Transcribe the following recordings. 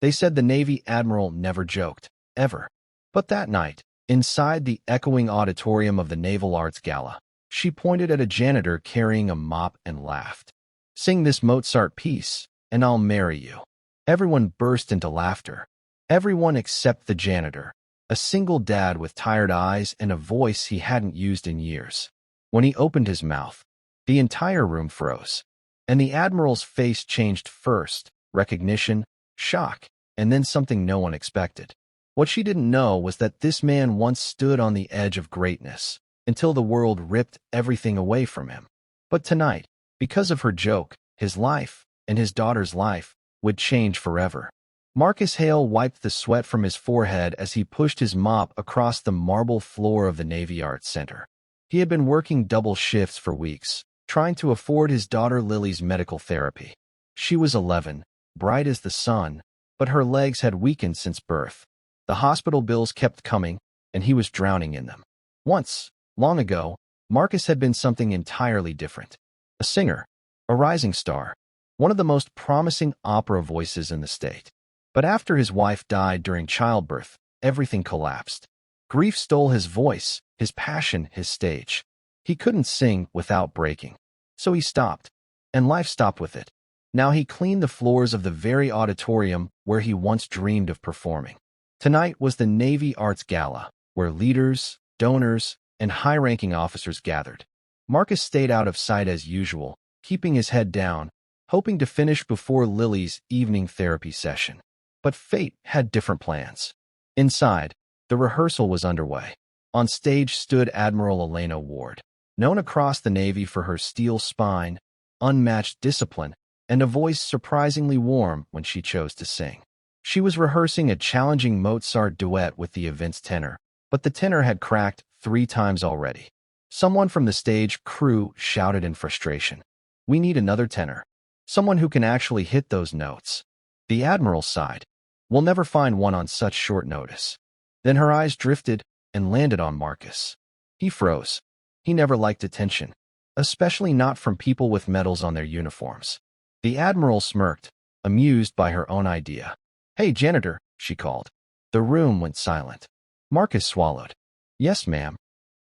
They said the Navy Admiral never joked, ever. But that night, inside the echoing auditorium of the Naval Arts Gala, she pointed at a janitor carrying a mop and laughed. "Sing this Mozart piece, and I'll marry you." Everyone burst into laughter. Everyone except the janitor, a single dad with tired eyes and a voice he hadn't used in years. When he opened his mouth, the entire room froze. And the Admiral's face changed first, recognition, shock, and then something no one expected. What she didn't know was that this man once stood on the edge of greatness, until the world ripped everything away from him. But tonight, because of her joke, his life, and his daughter's life, would change forever. Marcus Hale wiped the sweat from his forehead as he pushed his mop across the marble floor of the Navy Arts Center. He had been working double shifts for weeks, trying to afford his daughter Lily's medical therapy. She was 11, bright as the sun, but her legs had weakened since birth. The hospital bills kept coming, and he was drowning in them. Once, long ago, Marcus had been something entirely different. A singer, a rising star, one of the most promising opera voices in the state. But after his wife died during childbirth, everything collapsed. Grief stole his voice, his passion, his stage. He couldn't sing without breaking. So he stopped, and life stopped with it. Now he cleaned the floors of the very auditorium where he once dreamed of performing. Tonight was the Navy Arts Gala, where leaders, donors, and high-ranking officers gathered. Marcus stayed out of sight as usual, keeping his head down, hoping to finish before Lily's evening therapy session. But fate had different plans. Inside, the rehearsal was underway. On stage stood Admiral Elena Ward, known across the Navy for her steel spine, unmatched discipline, and a voice surprisingly warm when she chose to sing. She was rehearsing a challenging Mozart duet with the event's tenor, but the tenor had cracked 3 times already. Someone from the stage crew shouted in frustration, "We need another tenor. Someone who can actually hit those notes." The Admiral sighed. "We'll never find one on such short notice." Then her eyes drifted and landed on Marcus. He froze. He never liked attention, especially not from people with medals on their uniforms. The Admiral smirked, amused by her own idea. "Hey, janitor," she called. The room went silent. Marcus swallowed. "Yes, ma'am.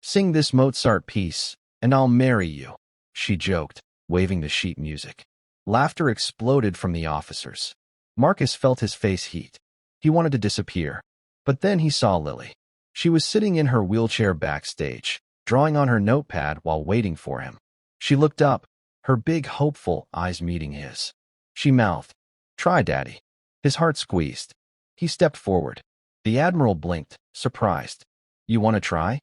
Sing this Mozart piece, and I'll marry you," she joked, waving the sheet music. Laughter exploded from the officers. Marcus felt his face heat. He wanted to disappear. But then he saw Lily. She was sitting in her wheelchair backstage, drawing on her notepad while waiting for him. She looked up, her big, hopeful eyes meeting his. She mouthed, "Try, Daddy." His heart squeezed. He stepped forward. The Admiral blinked, surprised. "You want to try?"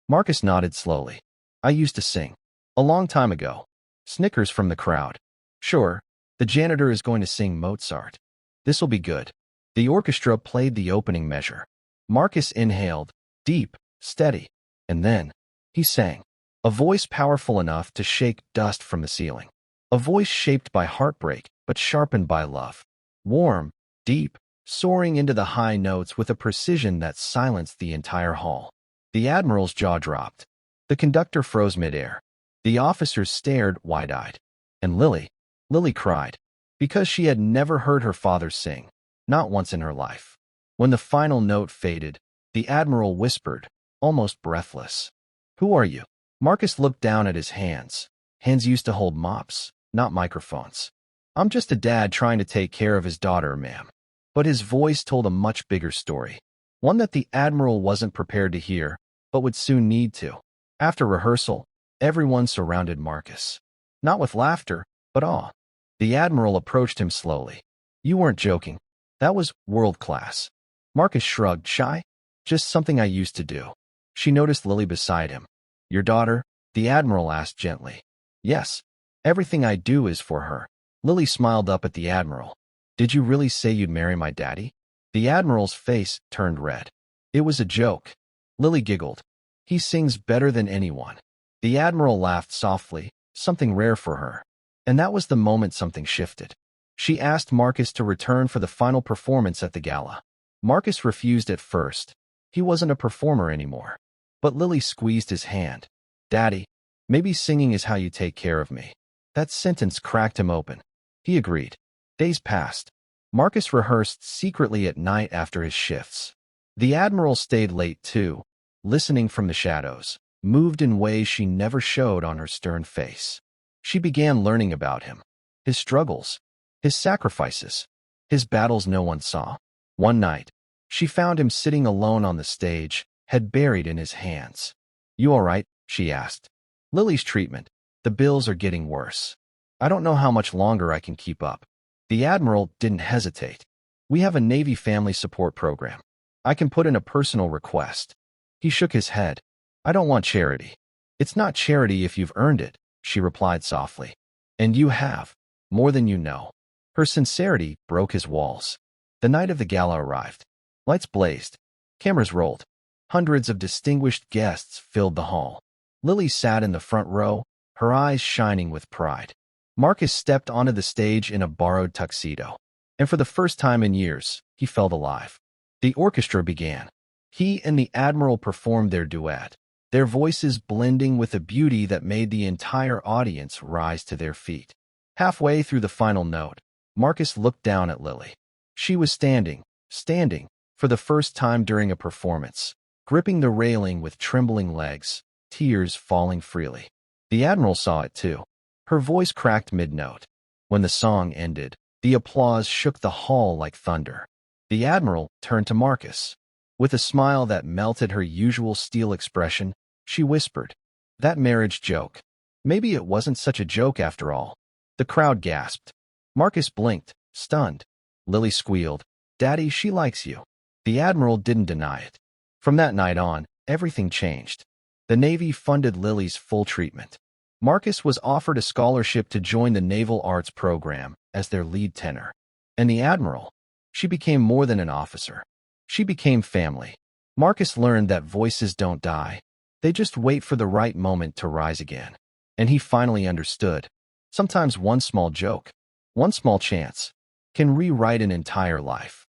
Marcus nodded slowly. "I used to sing. A long time ago." Snickers from the crowd. "Sure, the janitor is going to sing Mozart. This'll be good." The orchestra played the opening measure. Marcus inhaled, deep, steady, and then he sang. A voice powerful enough to shake dust from the ceiling. A voice shaped by heartbreak, but sharpened by love. Warm, deep, soaring into the high notes with a precision that silenced the entire hall. The Admiral's jaw dropped. The conductor froze midair. The officers stared wide-eyed. And Lily cried, because she had never heard her father sing, not once in her life. When the final note faded, the Admiral whispered, almost breathless, "Who are you?" Marcus looked down at his hands. Hands used to hold mops, not microphones. "I'm just a dad trying to take care of his daughter, ma'am." But his voice told a much bigger story. One that the Admiral wasn't prepared to hear, but would soon need to. After rehearsal, everyone surrounded Marcus. Not with laughter, but awe. The Admiral approached him slowly. "You weren't joking. That was world-class." Marcus shrugged, "Shy? Just something I used to do." She noticed Lily beside him. "Your daughter?" the Admiral asked gently. "Yes. Everything I do is for her." Lily smiled up at the Admiral. "Did you really say you'd marry my daddy?" The Admiral's face turned red. It was a joke. Lily giggled. "He sings better than anyone." The Admiral laughed softly, something rare for her. And that was the moment something shifted. She asked Marcus to return for the final performance at the gala. Marcus refused at first. He wasn't a performer anymore. But Lily squeezed his hand. "Daddy, maybe singing is how you take care of me." That sentence cracked him open. He agreed. Days passed. Marcus rehearsed secretly at night after his shifts. The Admiral stayed late too, listening from the shadows, moved in ways she never showed on her stern face. She began learning about him, his struggles, his sacrifices, his battles no one saw. One night, she found him sitting alone on the stage, head buried in his hands. "You all right?" she asked. "Lily's treatment. The bills are getting worse. I don't know how much longer I can keep up." The Admiral didn't hesitate. "We have a Navy family support program. I can put in a personal request." He shook his head. "I don't want charity." "It's not charity if you've earned it," she replied softly. "And you have. More than you know." Her sincerity broke his walls. The night of the gala arrived. Lights blazed. Cameras rolled. Hundreds of distinguished guests filled the hall. Lily sat in the front row, her eyes shining with pride. Marcus stepped onto the stage in a borrowed tuxedo, and for the first time in years, he felt alive. The orchestra began. He and the Admiral performed their duet, their voices blending with a beauty that made the entire audience rise to their feet. Halfway through the final note, Marcus looked down at Lily. She was standing, for the first time during a performance, gripping the railing with trembling legs, tears falling freely. The Admiral saw it too. Her voice cracked mid-note. When the song ended, the applause shook the hall like thunder. The Admiral turned to Marcus. With a smile that melted her usual steel expression, she whispered, "That marriage joke. Maybe it wasn't such a joke after all." The crowd gasped. Marcus blinked, stunned. Lily squealed, "Daddy, she likes you." The Admiral didn't deny it. From that night on, everything changed. The Navy funded Lily's full treatment. Marcus was offered a scholarship to join the Naval Arts program as their lead tenor. And the Admiral, she became more than an officer. She became family. Marcus learned that voices don't die. They just wait for the right moment to rise again. And he finally understood. Sometimes one small joke, one small chance, can rewrite an entire life.